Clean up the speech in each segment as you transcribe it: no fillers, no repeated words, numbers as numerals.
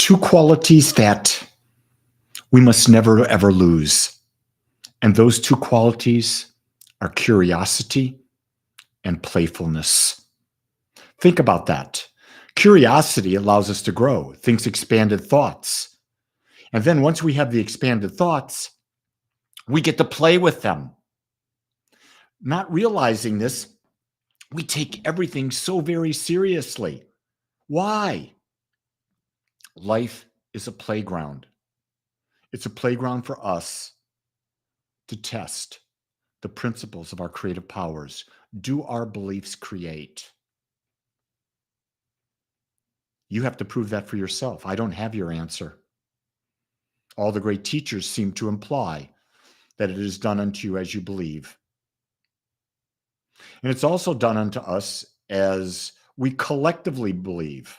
two qualities that we must never, ever lose. And those two qualities are curiosity and playfulness. Think about that. Curiosity allows us to grow, thinks expanded thoughts. And then once we have the expanded thoughts, we get to play with them. Not realizing this, we take everything so very seriously. Why? Life is a playground. It's a playground for us to test the principles of our creative powers. Do our beliefs create? You have to prove that for yourself. I don't have your answer. All the great teachers seem to imply that it is done unto you as you believe. And it's also done unto us as we collectively believe.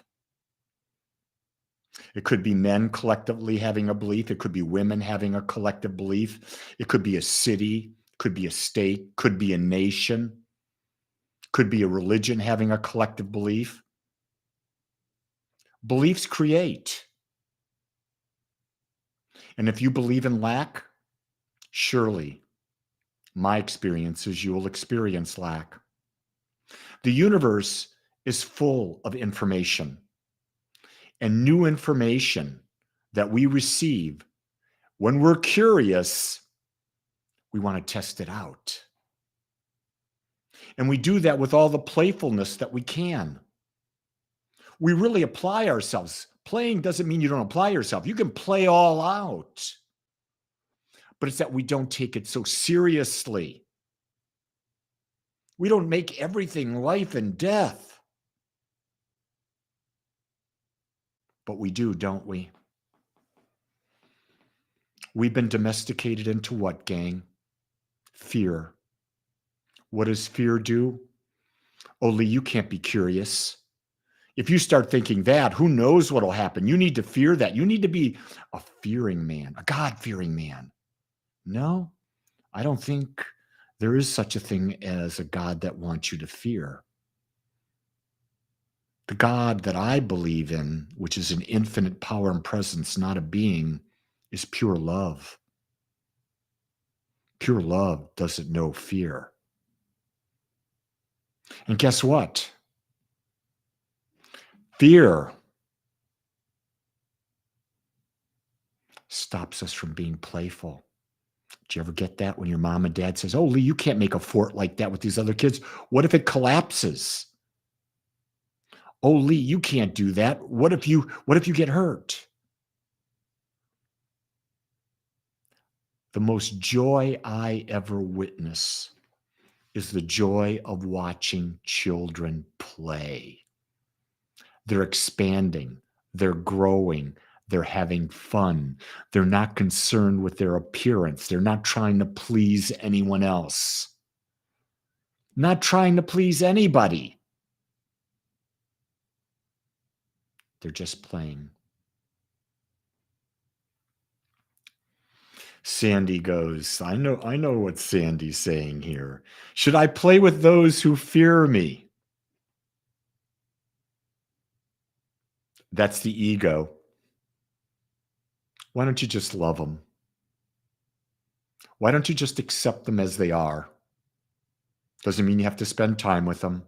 It could be men collectively having a belief. It could be women having a collective belief. It could be a city, could be a state, could be a nation, could be a religion having a collective belief. Beliefs create. And if you believe in lack, surely my experience is you will experience lack. The universe is full of information, and new information that we receive, when we're curious, we want to test it out. And we do that with all the playfulness that we can. We really apply ourselves. Playing doesn't mean you don't apply yourself. You can play all out. But it's that we don't take it so seriously. We don't make everything life and death. But we do, don't we? We've been domesticated into what, gang? Fear. What does fear do? Oh, Lee, you can't be curious. If you start thinking that, who knows what will happen? You need to fear that. You need to be a fearing man, a God-fearing man. No, I don't think there is such a thing as a God that wants you to fear. The God that I believe in, which is an infinite power and presence, not a being, is pure love. Pure love doesn't know fear. And guess what? Fear stops us from being playful. Did you ever get that when your mom and dad says, oh, Lee, you can't make a fort like that with these other kids. What if it collapses? Oh, Lee, you can't do that. What if you get hurt? The most joy I ever witness is the joy of watching children play. They're expanding, they're growing, they're having fun. They're not concerned with their appearance. They're not trying to please anyone else. Not trying to please anybody. They're just playing. Sandy goes, I know what Sandy's saying here. Should I play with those who fear me? That's the ego. Why don't you just love them? Why don't you just accept them as they are? Doesn't mean you have to spend time with them.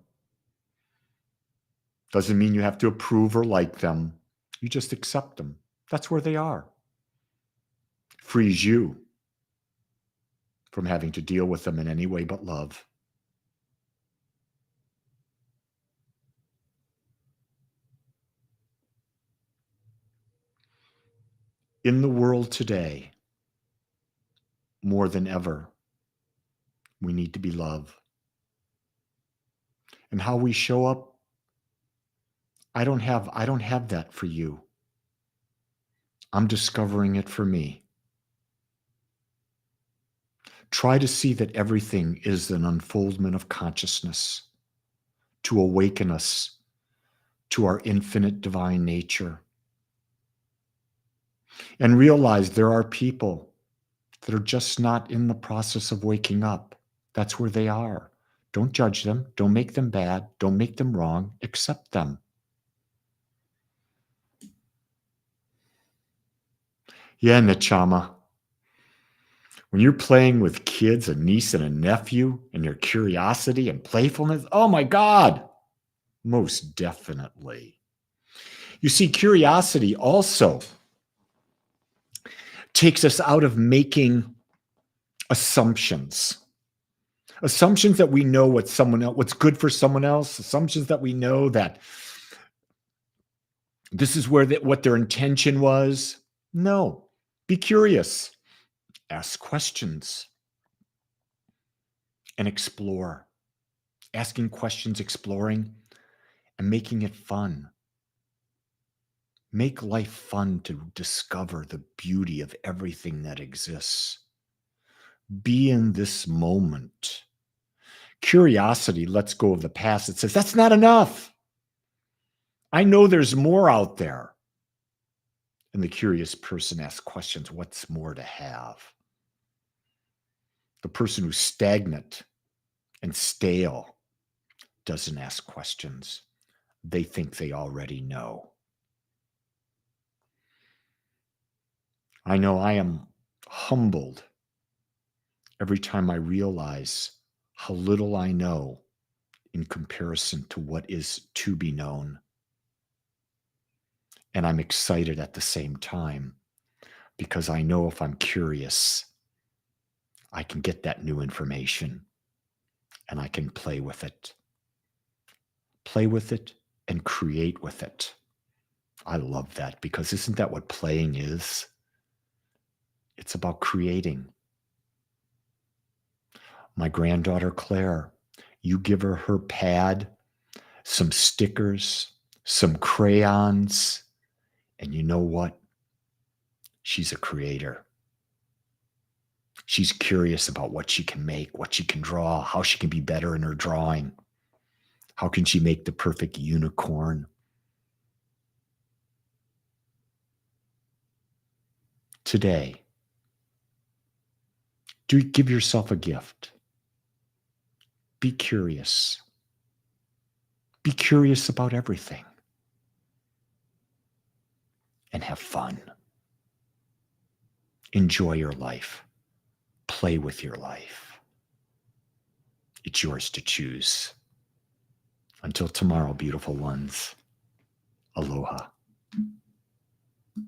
Doesn't mean you have to approve or like them. You just accept them. That's where they are. Frees you from having to deal with them in any way but love. In the world today, more than ever, we need to be love. And how we show up, I don't have that for you. I'm discovering it for me. Try to see that everything is an unfoldment of consciousness to awaken us to our infinite divine nature. And realize there are people that are just not in the process of waking up. That's where they are. Don't judge them. Don't make them bad. Don't make them wrong. Accept them. Yeah, Nachama. When you're playing with kids, a niece and a nephew, and your curiosity and playfulness, oh my God, most definitely. You see, curiosity also takes us out of making assumptions. Assumptions that we know what's good for someone else, assumptions that we know that this is what their intention was. No, be curious, ask questions, and explore. Asking questions, exploring, and making it fun. Make life fun to discover the beauty of everything that exists. Be in this moment. Curiosity lets go of the past. It says, that's not enough. I know there's more out there. And the curious person asks questions, what's more to have? The person who's stagnant and stale doesn't ask questions. They think they already know. I know I am humbled every time I realize how little I know in comparison to what is to be known. And I'm excited at the same time because I know if I'm curious, I can get that new information and I can play with it. Play with it and create with it. I love that because isn't that what playing is? It's about creating. My granddaughter, Claire, you give her her pad, some stickers, some crayons, and you know what? She's a creator. She's curious about what she can make, what she can draw, how she can be better in her drawing. How can she make the perfect unicorn? Today, give yourself a gift. Be curious. Be curious about everything. And have fun. Enjoy your life. Play with your life. It's yours to choose. Until tomorrow, beautiful ones. Aloha.